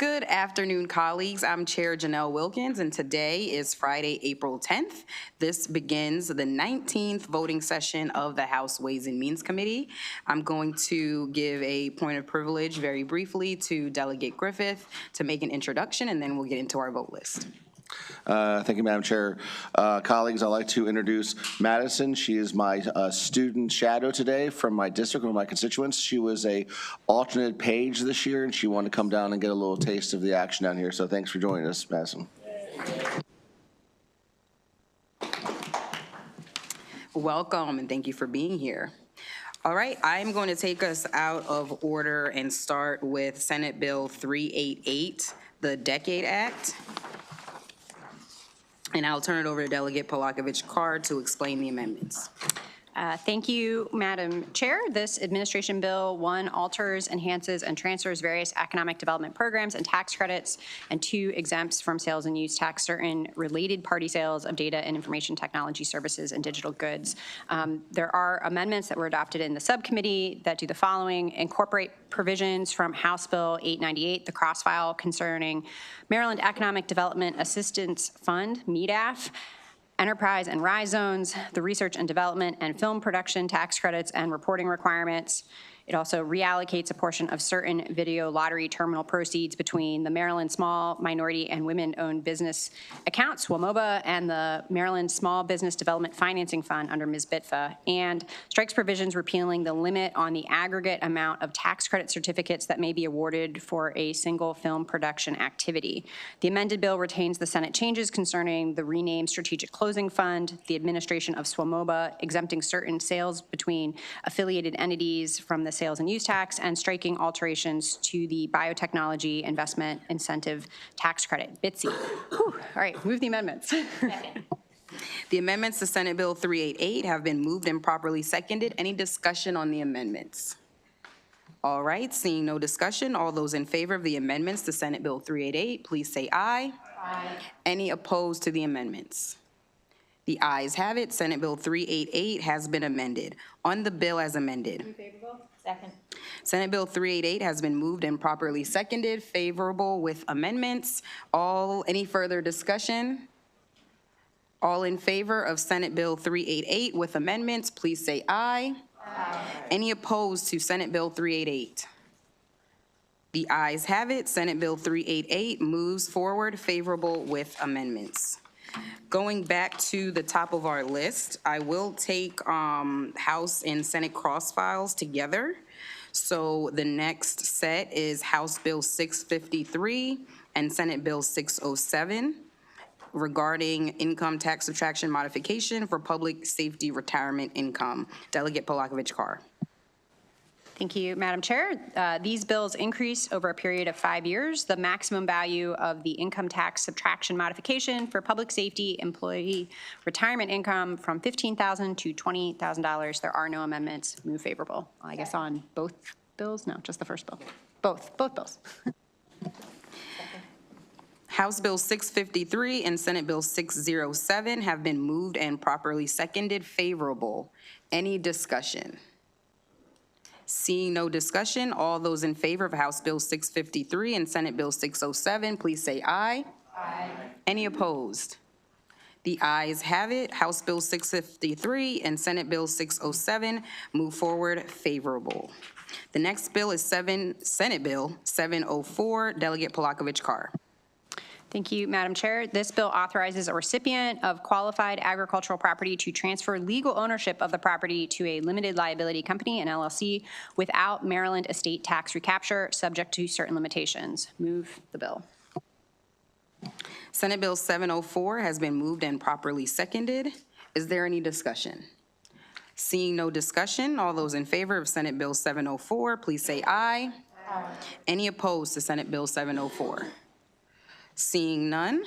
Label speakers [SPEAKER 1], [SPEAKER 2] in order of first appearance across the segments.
[SPEAKER 1] Good afternoon, colleagues. I'm Chair Janelle Wilkins, and today is Friday, April 10th. This begins the 19th voting session of the House Ways and Means Committee. I'm going to give a point of privilege very briefly to Delegate Griffith to make an introduction, and then we'll get into our vote list.
[SPEAKER 2] Thank you, Madam Chair. Colleagues, I'd like to introduce Madison. She is my student shadow today from my district, one of my constituents. She was a alternate page this year, and she wanted to come down and get a little taste of the action down here. So thanks for joining us, Madison.
[SPEAKER 1] Welcome, and thank you for being here. All right, I'm going to take us out of order and start with Senate Bill 388, the Decade Act. And I'll turn it over to Delegate Polakovich-Carr to explain the amendments.
[SPEAKER 3] Thank you, Madam Chair. This administration bill, 1, alters, enhances, and transfers various economic development programs and tax credits, and 2, exempts from sales and use tax certain related party sales of data and information technology services and digital goods. There are amendments that were adopted in the subcommittee that do the following: incorporate provisions from House Bill 898, the cross-file concerning Maryland Economic Development Assistance Fund, MEDAF, Enterprise and Rise Zones, the research and development and film production tax credits and reporting requirements. It also reallocates a portion of certain video lottery terminal proceeds between the Maryland Small, Minority, and Women-Owned Business Account, SWMOBA, and the Maryland Small Business Development Financing Fund under Ms. Bitfa, and strikes provisions repealing the limit on the aggregate amount of tax credit certificates that may be awarded for a single film production activity. The amended bill retains the Senate changes concerning the renamed Strategic Closing Fund, the administration of SWMOBA, exempting certain sales between affiliated entities from the sales and use tax, and striking alterations to the biotechnology investment incentive tax credit, BITSI. Whew. All right, move the amendments.
[SPEAKER 1] The amendments to Senate Bill 388 have been moved and properly seconded. Any discussion on the amendments? All right, seeing no discussion, all those in favor of the amendments to Senate Bill 388, please say aye. Aye. Any opposed to the amendments? The ayes have it. Senate Bill 388 has been amended. On the bill as amended.
[SPEAKER 4] Favorable? Second.
[SPEAKER 1] Senate Bill 388 has been moved and properly seconded, favorable with amendments. Any further discussion? All in favor of Senate Bill 388 with amendments, please say aye. Aye. Any opposed to Senate Bill 388? The ayes have it. Senate Bill 388 moves forward, favorable with amendments. Going back to the top of our list, I will take House and Senate cross files together. So the next set is House Bill 653 and Senate Bill 607 regarding income tax subtraction modification for public safety retirement income. Delegate Polakovich-Carr.
[SPEAKER 3] Thank you, Madam Chair. These bills increase over a period of 5 years the maximum value of the income tax subtraction modification for public safety employee retirement income from $15,000 to $20,000. There are no amendments. Move favorable. I guess on both bills? No, just the first bill. Both bills.
[SPEAKER 1] House Bill 653 and Senate Bill 607 have been moved and properly seconded, favorable. Any discussion? Seeing no discussion, all those in favor of House Bill 653 and Senate Bill 607, please say aye. Aye. Any opposed? The ayes have it. House Bill 653 and Senate Bill 607 move forward, favorable. The next bill is Senate Bill 704. Delegate Polakovich-Carr.
[SPEAKER 3] Thank you, Madam Chair. This bill authorizes a recipient of qualified agricultural property to transfer legal ownership of the property to a limited liability company, an LLC, without Maryland estate tax recapture, subject to certain limitations. Move the bill.
[SPEAKER 1] Senate Bill 704 has been moved and properly seconded. Is there any discussion? Seeing no discussion, all those in favor of Senate Bill 704, please say aye. Aye. Any opposed to Senate Bill 704? Seeing none,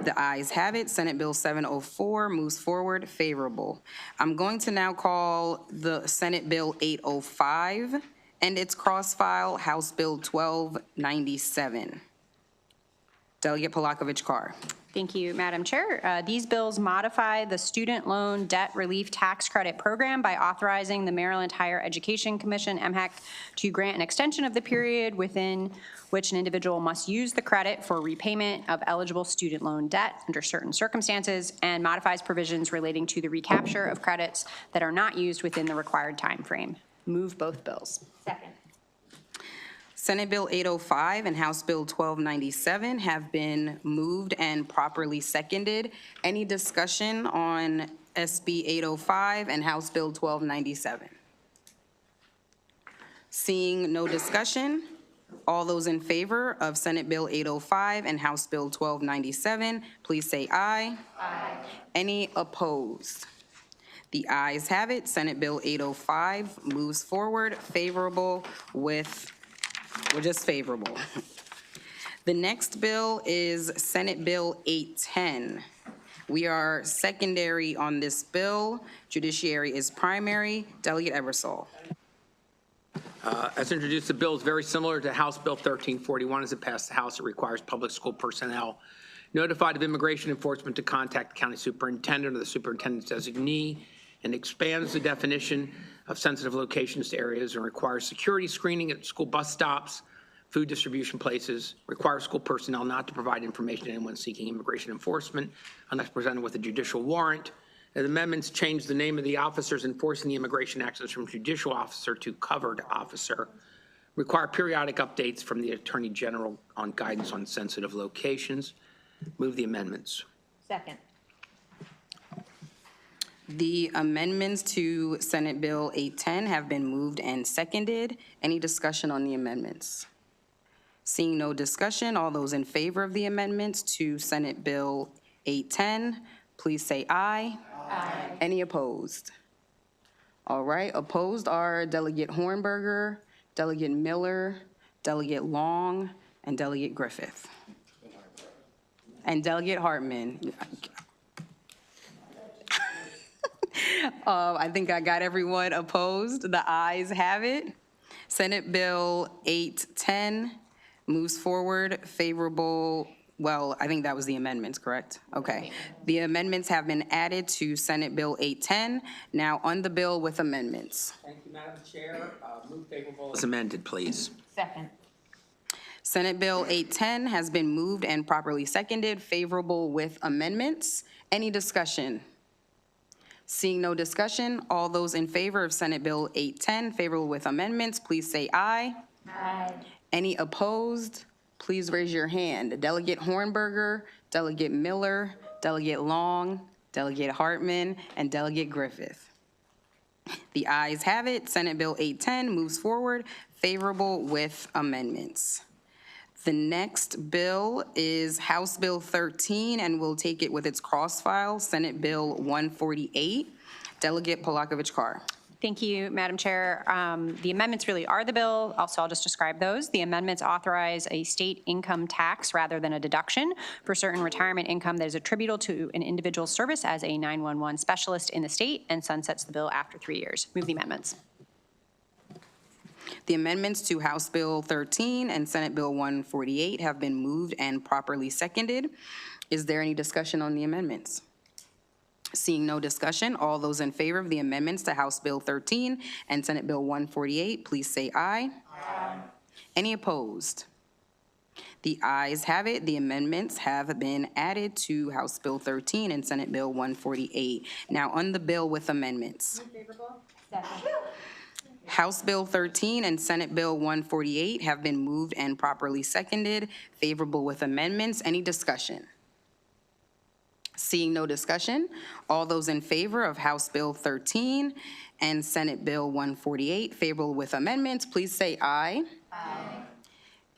[SPEAKER 1] the ayes have it. Senate Bill 704 moves forward, favorable. I'm going to now call the Senate Bill 805 and its cross-file, House Bill 1297. Delegate Palakovich-Carr.
[SPEAKER 3] Thank you, Madam Chair. These bills modify the Student Loan Debt Relief Tax Credit Program by authorizing the Maryland Higher Education Commission, MHEC, to grant an extension of the period within which an individual must use the credit for repayment of eligible student loan debt under certain circumstances, and modifies provisions relating to the recapture of credits that are not used within the required time frame. Move both bills.
[SPEAKER 4] Second.
[SPEAKER 1] Senate Bill 805 and House Bill 1297 have been moved and properly seconded. Any discussion on SB 805 and House Bill 1297? Seeing no discussion, all those in favor of Senate Bill 805 and House Bill 1297, please say aye. Aye. Any opposed? The ayes have it. Senate Bill 805 moves forward, favorable with, well, just favorable. The next bill is Senate Bill 810. We are secondary on this bill. Judiciary is primary. Delegate Eversole.
[SPEAKER 5] As introduced, the bill is very similar to House Bill 1341. As it passed the House, it requires public school personnel notified of immigration enforcement to contact the county superintendent or the superintendent's designee, and expands the definition of sensitive locations to areas, and requires security screening at school bus stops, food distribution places, requires school personnel not to provide information to anyone seeking immigration enforcement unless presented with a judicial warrant. The amendments change the name of the officers enforcing the immigration actions from judicial officer to covered officer, require periodic updates from the Attorney General on guidance on sensitive locations. Move the amendments.
[SPEAKER 4] Second.
[SPEAKER 1] The amendments to Senate Bill 810 have been moved and seconded. Any discussion on the amendments? Seeing no discussion, all those in favor of the amendments to Senate Bill 810, please say aye. Aye. Any opposed? All right, opposed are Delegate Hornberger, Delegate Miller, Delegate Long, and Delegate Griffith. And Delegate Hartman. I think I got everyone opposed. The ayes have it. Senate Bill 810 moves forward, favorable. Well, I think that was the amendments, correct? Okay. The amendments have been added to Senate Bill 810. Now on the bill with amendments.
[SPEAKER 5] Thank you, Madam Chair. Move favorable as amended, please.
[SPEAKER 4] Second.
[SPEAKER 1] Senate Bill 810 has been moved and properly seconded, favorable with amendments. Any discussion? Seeing no discussion, all those in favor of Senate Bill 810, favorable with amendments, please say aye.
[SPEAKER 4] Aye.
[SPEAKER 1] Any opposed? Please raise your hand. Delegate Hornberger, Delegate Miller, Delegate Long, Delegate Hartman, and Delegate Griffith. The ayes have it. Senate Bill 810 moves forward, favorable with amendments. The next bill is House Bill 13, and we'll take it with its cross file, Senate Bill 148. Delegate Palakovich-Carr.
[SPEAKER 3] Thank you, Madam Chair. The amendments really are the bill, also I'll just describe those. The amendments authorize a state income tax rather than a deduction for certain retirement income that is attributable to an individual's service as a 911 specialist in the state, and sunsets the bill after 3 years. Move the amendments.
[SPEAKER 1] The amendments to House Bill 13 and Senate Bill 148 have been moved and properly seconded. Is there any discussion on the amendments? Seeing no discussion, all those in favor of the amendments to House Bill 13 and Senate Bill 148, please say aye. Aye. Any opposed? The ayes have it. The amendments have been added to House Bill 13 and Senate Bill 148. Now on the bill with amendments.
[SPEAKER 4] Move favorable. Second.
[SPEAKER 1] House Bill 13 and Senate Bill 148 have been moved and properly seconded, favorable with amendments. Any discussion? Seeing no discussion, all those in favor of House Bill 13 and Senate Bill 148, favorable with amendments, please say aye. Aye.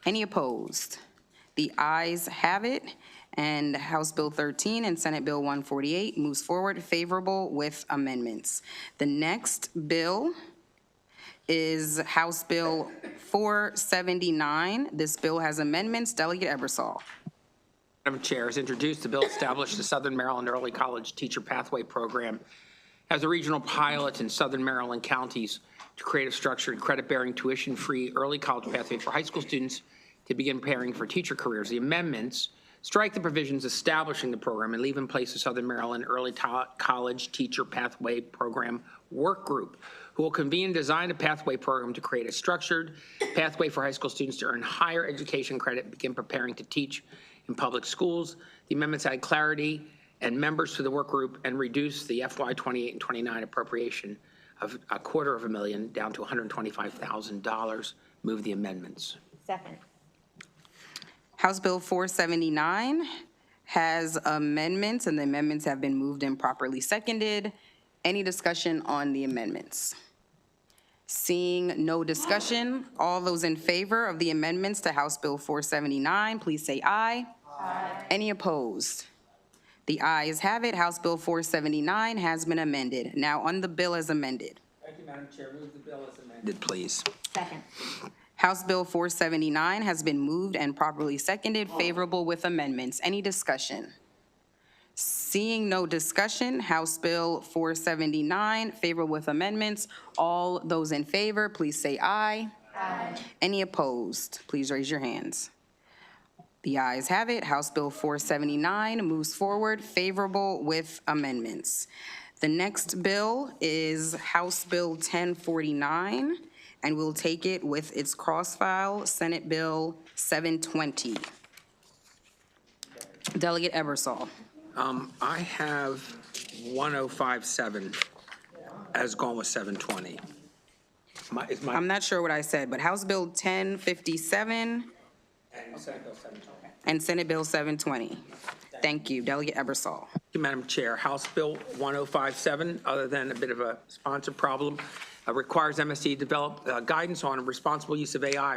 [SPEAKER 1] Any opposed? The ayes have it, and House Bill 13 and Senate Bill 148 moves forward, favorable with amendments. The next bill is House Bill 479. This bill has amendments. Delegate Ebersol.
[SPEAKER 5] Madam Chair, as introduced, the bill established the Southern Maryland Early College Teacher Pathway Program as a regional pilot in Southern Maryland counties to create a structured credit-bearing tuition-free early college pathway for high school students to begin preparing for teacher careers. The amendments strike the provisions establishing the program, and leave in place the Southern Maryland Early College Teacher Pathway Program Work Group, who will convene and design a pathway program to create a structured pathway for high school students to earn higher education credit and begin preparing to teach in public schools. The amendments add clarity and members to the work group and reduce the FY 28 and 29 appropriation of $250,000 down to $125,000. Move the amendments.
[SPEAKER 4] Second.
[SPEAKER 1] House Bill 479 has amendments, and the amendments have been moved and properly seconded. Any discussion on the amendments? Seeing no discussion, all those in favor of the amendments to House Bill 479, please say aye. Aye. Any opposed? The ayes have it. House Bill 479 has been amended. Now on the bill as amended.
[SPEAKER 5] Thank you, Madam Chair. Move the bill as amended, please.
[SPEAKER 4] Second.
[SPEAKER 1] House Bill 479 has been moved and properly seconded, favorable with amendments. Any discussion? Seeing no discussion, House Bill 479, favorable with amendments. All those in favor, please say aye. Aye. Any opposed? Please raise your hands. The ayes have it. House Bill 479 moves forward, favorable with amendments. The next bill is House Bill 1049, and we'll take it with its cross-file, Senate Bill 720. Delegate Ebersol.
[SPEAKER 5] I have 1057 as going with 720.
[SPEAKER 1] I'm not sure what I said, but House Bill 1057
[SPEAKER 5] And Senate Bill 720.
[SPEAKER 1] and Senate Bill 720. Thank you. Delegate Ebersol.
[SPEAKER 5] Thank you, Madam Chair. House Bill 1057, other than a bit of a sponsor problem, requires MSD to develop guidance on responsible use of AI.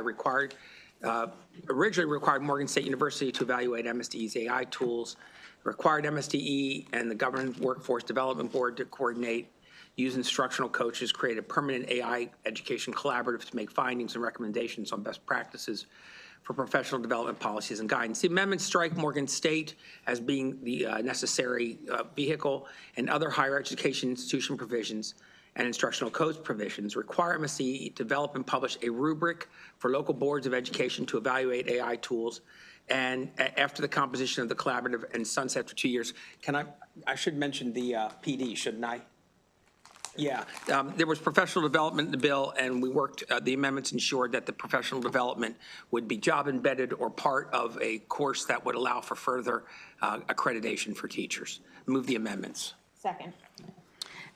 [SPEAKER 5] Originally required Morgan State University to evaluate MSD's AI tools, required MSDE and the Government Workforce Development Board to coordinate, use instructional coaches, create a permanent AI education collaborative to make findings and recommendations on best practices for professional development policies and guidance. The amendments strike Morgan State as being the necessary vehicle, and other higher education institution provisions and instructional codes provisions require MSD to develop and publish a rubric for local boards of education to evaluate AI tools. And after the composition of the collaborative and sunset for 2 years, I should mention the PD, shouldn't I? Yeah, there was professional development in the bill, and we worked, the amendments ensured that the professional development would be job embedded or part of a course that would allow for further accreditation for teachers. Move the amendments.
[SPEAKER 4] Second.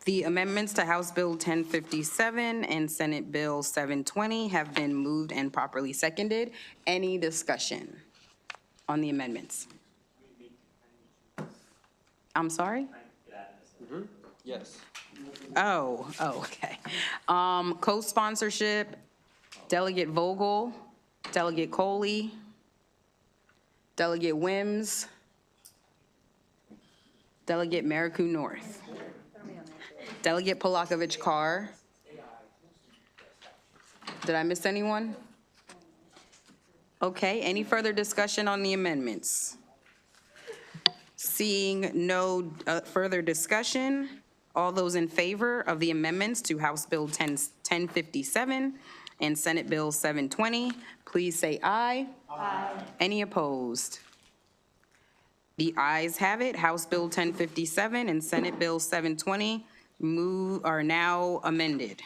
[SPEAKER 1] The amendments to House Bill 1057 and Senate Bill 720 have been moved and properly seconded. Any discussion on the amendments? I'm sorry?
[SPEAKER 5] Yes.
[SPEAKER 1] Oh, okay. Co-sponsorship, Delegate Vogel, Delegate Coley, Delegate Wims, Delegate Maricopa North, Delegate Polakovich-Carr. Did I miss anyone? Okay, any further discussion on the amendments? Seeing no further discussion, all those in favor of the amendments to House Bill 1057 and Senate Bill 720, please say aye. Aye. Any opposed? The ayes have it. House Bill 1057 and Senate Bill 720 are now amended.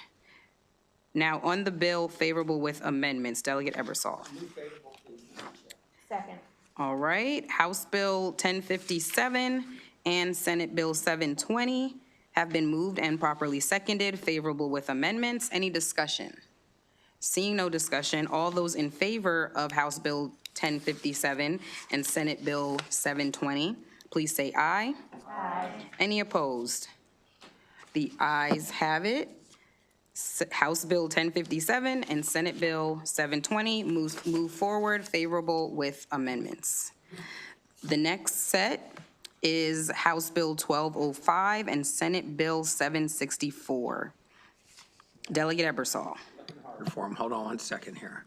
[SPEAKER 1] Now on the bill, favorable with amendments. Delegate Ebersol.
[SPEAKER 4] Second.
[SPEAKER 1] All right, House Bill 1057 and Senate Bill 720 have been moved and properly seconded, favorable with amendments. Any discussion? Seeing no discussion, all those in favor of House Bill 1057 and Senate Bill 720, please say aye. Aye. Any opposed? The ayes have it. House Bill 1057 and Senate Bill 720 move forward, favorable with amendments. The next set is House Bill 1205 and Senate Bill 764. Delegate Ebersol.
[SPEAKER 5] Reform, hold on one second here.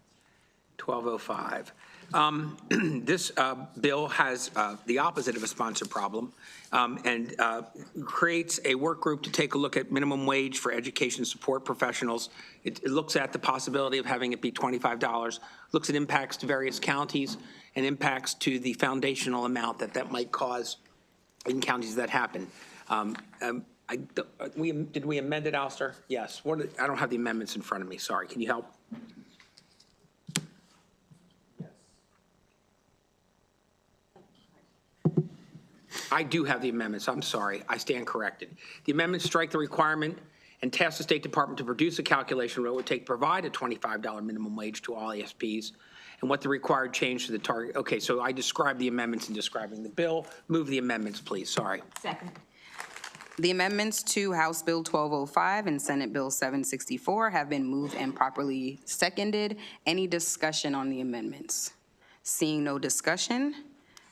[SPEAKER 5] 1205. This bill has the opposite of a sponsor problem and creates a work group to take a look at minimum wage for education support professionals. It looks at the possibility of having it be $25, looks at impacts to various counties and impacts to the foundational amount that might cause in counties that happen. Did we amend it, Alistair? Yes. I don't have the amendments in front of me. Sorry. Can you help? I do have the amendments. I'm sorry. I stand corrected. The amendments strike the requirement and task the State Department to produce a calculation of what it would take to provide a $25 minimum wage to all ASPs and what the required change to the target. Okay, so I described the amendments in describing the bill. Move the amendments, please. Sorry.
[SPEAKER 4] Second.
[SPEAKER 1] The amendments to House Bill 1205 and Senate Bill 764 have been moved and properly seconded. Any discussion on the amendments? Seeing no discussion,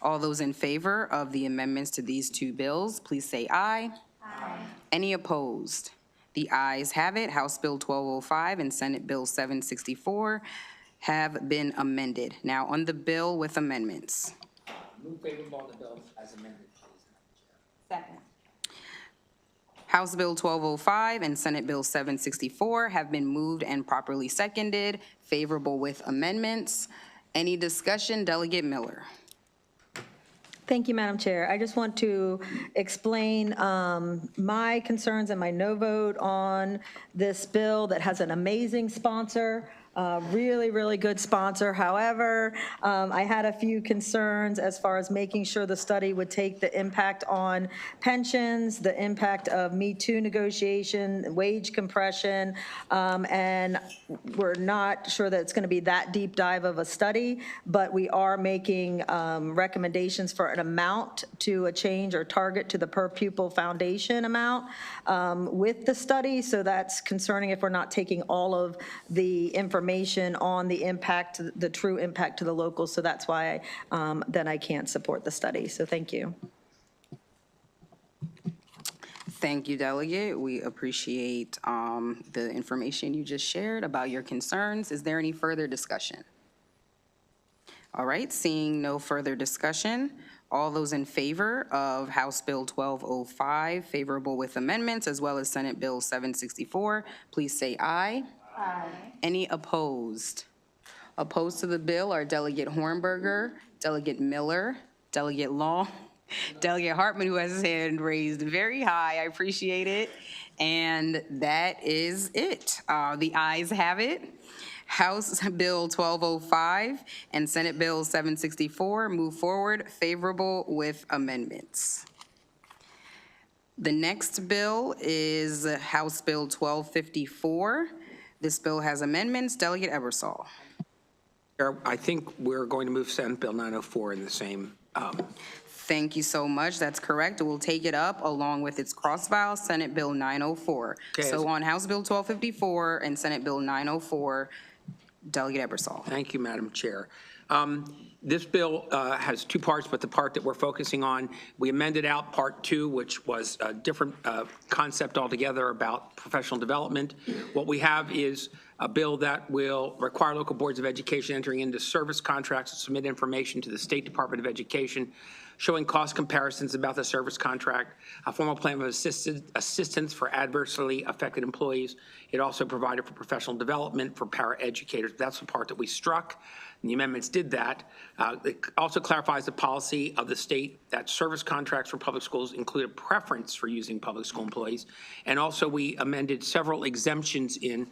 [SPEAKER 1] all those in favor of the amendments to these two bills, please say aye. Aye. Any opposed? The ayes have it. House Bill 1205 and Senate Bill 764 have been amended. Now on the bill with amendments.
[SPEAKER 5] Move favorable on the bill as amended, please.
[SPEAKER 4] Second.
[SPEAKER 1] House Bill 1205 and Senate Bill 764 have been moved and properly seconded, favorable with amendments. Any discussion? Delegate Miller.
[SPEAKER 6] Thank you, Madam Chair. I just want to explain my concerns and my no vote on this bill that has an amazing sponsor, really, really good sponsor. However, I had a few concerns as far as making sure the study would take the impact on pensions, the impact of Me Too negotiation, wage compression, and we're not sure that it's going to be that deep dive of a study, but we are making recommendations for an amount to a change or target to the per pupil foundation amount with the study. So that's concerning if we're not taking all of the information on the impact, the true impact to the locals. So that's why then I can't support the study. So thank you.
[SPEAKER 1] Thank you, Delegate. We appreciate the information you just shared about your concerns. Is there any further discussion? All right, seeing no further discussion, all those in favor of House Bill 1205, favorable with amendments, as well as Senate Bill 764, please say aye.
[SPEAKER 4] Aye.
[SPEAKER 1] Any opposed? Opposed to the bill are Delegate Hornberger, Delegate Miller, Delegate Long, Delegate Hartman, who has his hand raised very high. I appreciate it. And that is it. The ayes have it. House Bill 1205 and Senate Bill 764 move forward, favorable with amendments. The next bill is House Bill 1254. This bill has amendments. Delegate Ebersol.
[SPEAKER 5] I think we're going to move Senate Bill 904 in the same.
[SPEAKER 1] Thank you so much. That's correct. We'll take it up along with its cross file, Senate Bill 904.
[SPEAKER 5] Okay.
[SPEAKER 1] So on House Bill 1254 and Senate Bill 904, Delegate Ebersol.
[SPEAKER 5] Thank you, Madam Chair. This bill has two parts, but the part that we're focusing on, we amended out Part 2, which was a different concept altogether about professional development. What we have is a bill that will require local boards of education entering into service contracts to submit information to the State Department of Education showing cost comparisons about the service contract, a formal plan of assistance for adversely affected employees. It also provided for professional development for paraeducators. That's the part that we struck, and the amendments did that. It also clarifies the policy of the state that service contracts for public schools include a preference for using public school employees. And also we amended several exemptions in,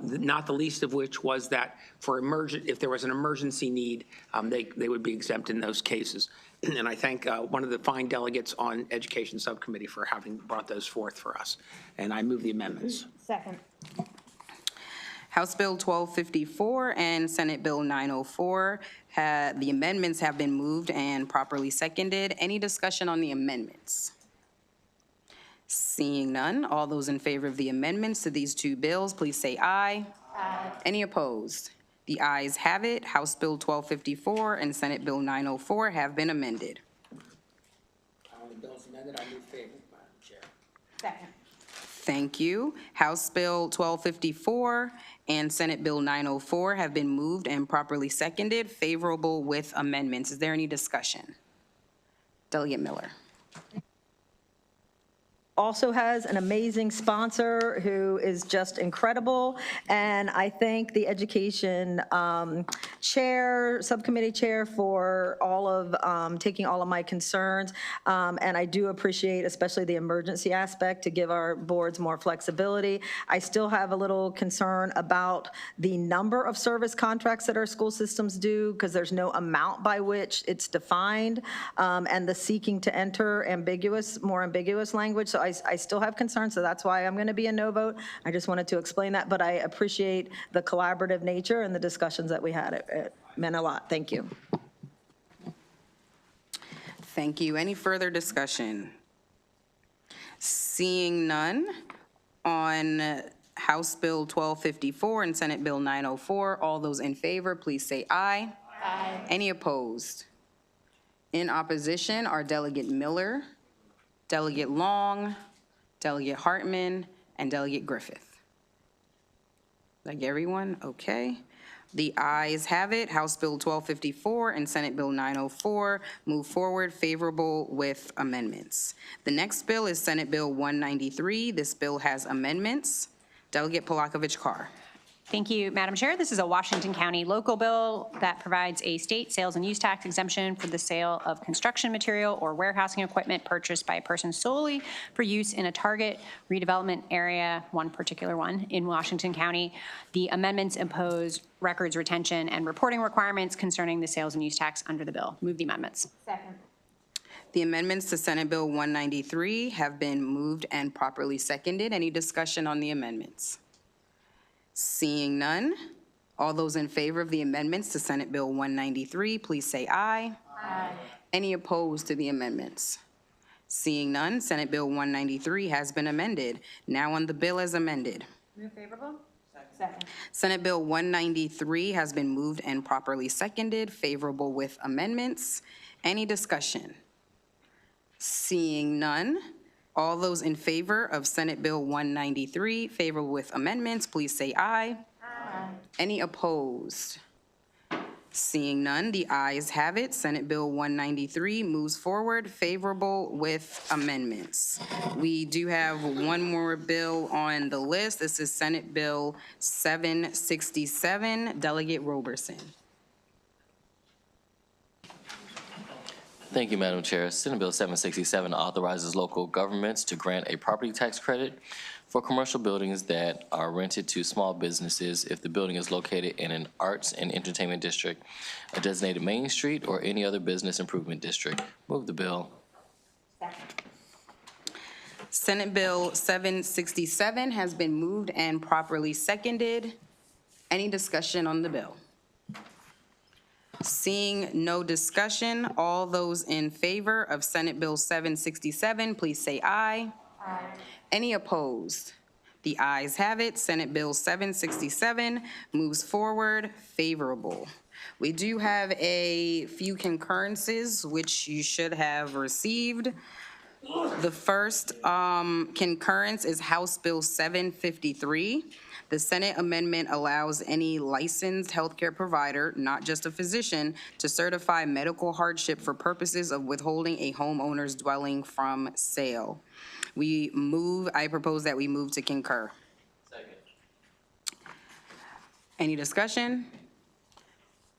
[SPEAKER 5] not the least of which was that for if there was an emergency need, they would be exempt in those cases. And I thank one of the fine delegates on Education Subcommittee for having brought those forth for us. And I move the amendments.
[SPEAKER 4] Second.
[SPEAKER 1] House Bill 1254 and Senate Bill 904, the amendments have been moved and properly seconded. Any discussion on the amendments? Seeing none, all those in favor of the amendments to these two bills, please say aye. Aye. Any opposed? The ayes have it. House Bill 1254 and Senate Bill 904 have been amended.
[SPEAKER 5] On the bills amended, I move favor, Madam Chair.
[SPEAKER 4] Second.
[SPEAKER 1] Thank you. House Bill 1254 and Senate Bill 904 have been moved and properly seconded, favorable with amendments. Is there any discussion? Delegate Miller.
[SPEAKER 6] Also has an amazing sponsor who is just incredible. And I thank the education chair, subcommittee chair for all of, taking all of my concerns. And I do appreciate especially the emergency aspect to give our boards more flexibility. I still have a little concern about the number of service contracts that our school systems do, because there's no amount by which it's defined, and the seeking to enter more ambiguous language. So I still have concerns, so that's why I'm going to be a no vote. I just wanted to explain that, but I appreciate the collaborative nature and the discussions that we had. It meant a lot. Thank you.
[SPEAKER 1] Thank you. Any further discussion? Seeing none on House Bill 1254 and Senate Bill 904, all those in favor, please say aye. Aye. Any opposed? In opposition are Delegate Miller, Delegate Long, Delegate Hartman, and Delegate Griffith. Like everyone? Okay. The ayes have it. House Bill 1254 and Senate Bill 904 move forward, favorable with amendments. The next bill is Senate Bill 193. This bill has amendments. Delegate Palakovich-Carr.
[SPEAKER 3] Thank you, Madam Chair. This is a Washington County local bill that provides a state sales and use tax exemption for the sale of construction material or warehousing equipment purchased by a person solely for use in a target redevelopment area, one particular one, in Washington County. The amendments impose records retention and reporting requirements concerning the sales and use tax under the bill. Move the amendments.
[SPEAKER 4] Second.
[SPEAKER 1] The amendments to Senate Bill 193 have been moved and properly seconded. Any discussion on the amendments? Seeing none, all those in favor of the amendments to Senate Bill 193, please say aye. Aye. Any opposed to the amendments? Seeing none, Senate Bill 193 has been amended. Now on the bill as amended.
[SPEAKER 4] Move favorable? Second.
[SPEAKER 1] Senate Bill 193 has been moved and properly seconded, favorable with amendments. Any discussion? Seeing none, all those in favor of Senate Bill 193, favorable with amendments, please say aye. Aye. Any opposed? Seeing none, the ayes have it. Senate Bill 193 moves forward, favorable with amendments. We do have one more bill on the list. This is Senate Bill 767. Delegate Roberson.
[SPEAKER 7] Thank you, Madam Chair. Senate Bill 767 authorizes local governments to grant a property tax credit for commercial buildings that are rented to small businesses if the building is located in an arts and entertainment district, a designated main street, or any other business improvement district. Move the bill.
[SPEAKER 4] Second.
[SPEAKER 1] Senate Bill 767 has been moved and properly seconded. Any discussion on the bill? Seeing no discussion, all those in favor of Senate Bill 767, please say aye. Aye. Any opposed? The ayes have it. Senate Bill 767 moves forward, favorable. We do have a few concurrences, which you should have received. The first concurrence is House Bill 753. The Senate amendment allows any licensed healthcare provider, not just a physician, to certify medical hardship for purposes of withholding a homeowner's dwelling from sale. I propose that we move to concur.
[SPEAKER 7] Second.
[SPEAKER 1] Any discussion?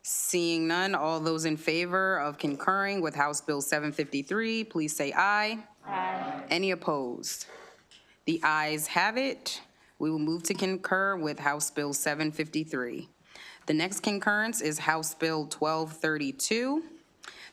[SPEAKER 1] Seeing none, all those in favor of concurring with House Bill 753, please say aye. Aye. Any opposed? The ayes have it. We will move to concur with House Bill 753. The next concurrence is House Bill 1232.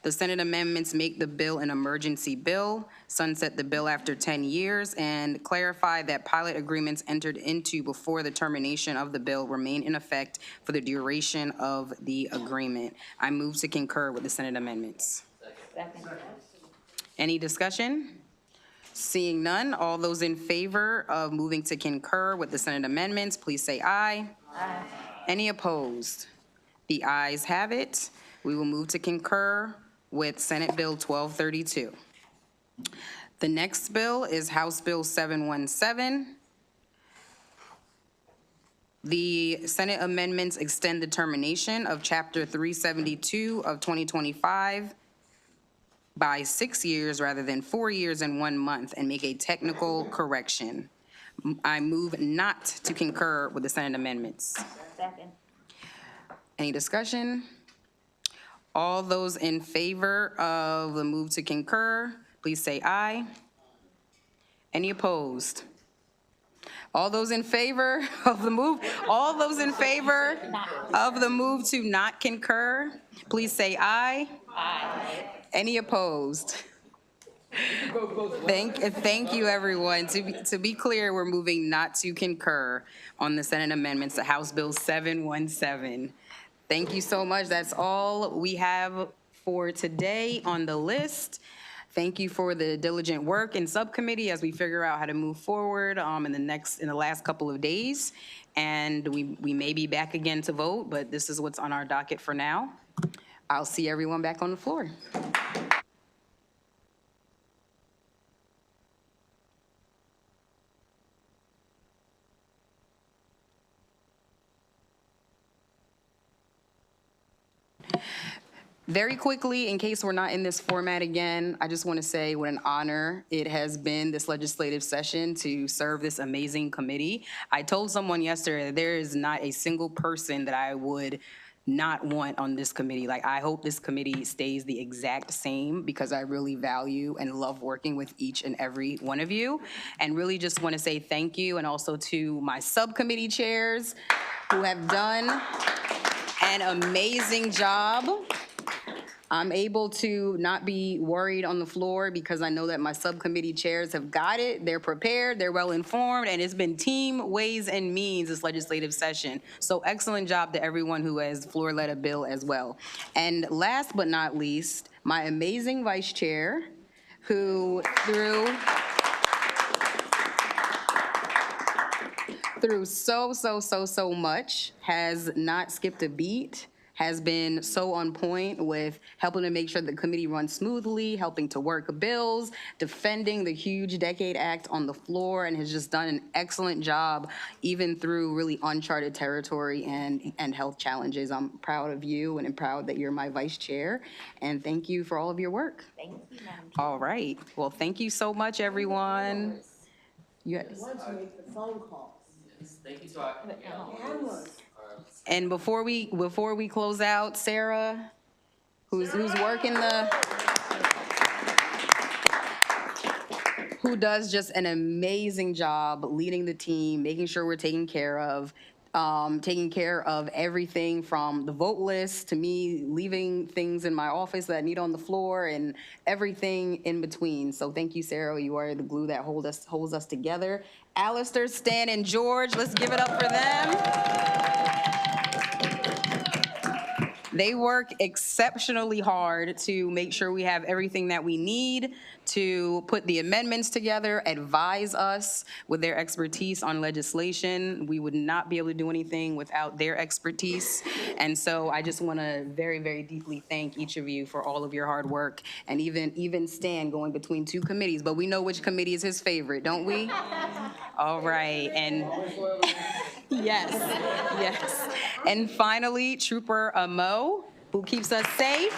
[SPEAKER 1] The Senate amendments make the bill an emergency bill, sunset the bill after 10 years, and clarify that pilot agreements entered into before the termination of the bill remain in effect for the duration of the agreement. I move to concur with the Senate amendments.
[SPEAKER 4] Second.
[SPEAKER 1] Any discussion? Seeing none, all those in favor of moving to concur with the Senate amendments, please say aye. Aye. Any opposed? The ayes have it. We will move to concur with Senate Bill 1232. The next bill is House Bill 717. The Senate amendments extend the termination of Chapter 372 of 2025 by 6 years rather than 4 years and 1 month and make a technical correction. I move not to concur with the Senate amendments.
[SPEAKER 4] Second.
[SPEAKER 1] Any discussion? All those in favor of the move to concur, please say aye. Any opposed? All those in favor of the move, all those in favor of the move to not concur, please say aye. Aye. Any opposed? Thank you, everyone. To be clear, we're moving not to concur on the Senate amendments to House Bill 717. Thank you so much. That's all we have for today on the list. Thank you for the diligent work in subcommittee as we figure out how to move forward in the last couple of days. And we may be back again to vote, but this is what's on our docket for now. I'll see everyone back on the floor. Very quickly, in case we're not in this format again, I just want to say what an honor it has been this legislative session to serve this amazing committee. I told someone yesterday that there is not a single person that I would not want on this committee. Like, I hope this committee stays the exact same because I really value and love working with each and every one of you. And really just want to say thank you, and also to my subcommittee chairs who have done an amazing job. I'm able to not be worried on the floor because I know that my subcommittee chairs have got it. They're prepared, they're well-informed, and it's been team, ways, and means this legislative session. So excellent job to everyone who has floor-led a bill as well. And last but not least, my amazing vice chair, who through so much, has not skipped a beat, has been so on point with helping to make sure the committee runs smoothly, helping to work bills, defending the huge Decade Act on the floor, and has just done an excellent job even through really uncharted territory and health challenges. I'm proud of you, and I'm proud that you're my vice chair, and thank you for all of your work.
[SPEAKER 4] Thank you, Madam Chair.
[SPEAKER 1] All right, well, thank you so much, everyone. Yes.
[SPEAKER 8] Want to make the phone calls.
[SPEAKER 7] Thank you to our
[SPEAKER 8] Cameras.
[SPEAKER 1] And before we close out, Sarah, who's working who does just an amazing job leading the team, making sure we're taking care of everything from the vote list to me leaving things in my office that I need on the floor and everything in between. So thank you, Sarah. You are the glue that holds us together. Alistair, Stan, and George, let's give it up for them. They work exceptionally hard to make sure we have everything that we need to put the amendments together, advise us with their expertise on legislation. We would not be able to do anything without their expertise. And so I just want to very, very deeply thank each of you for all of your hard work, and even Stan going between two committees. But we know which committee is his favorite, don't we? All right. And yes. And finally, Trooper Mo, who keeps us safe.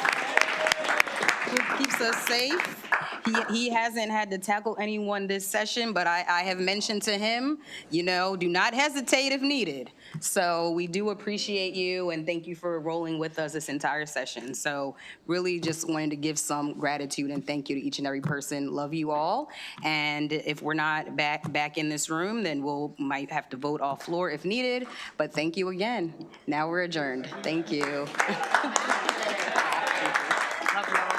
[SPEAKER 1] He hasn't had to tackle anyone this session, but I have mentioned to him, do not hesitate if needed. So we do appreciate you, and thank you for rolling with us this entire session. So really just wanted to give some gratitude and thank you to each and every person. Love you all. And if we're not back in this room, then might have to vote off floor if needed. But thank you again. Now we're adjourned. Thank you. Love you all.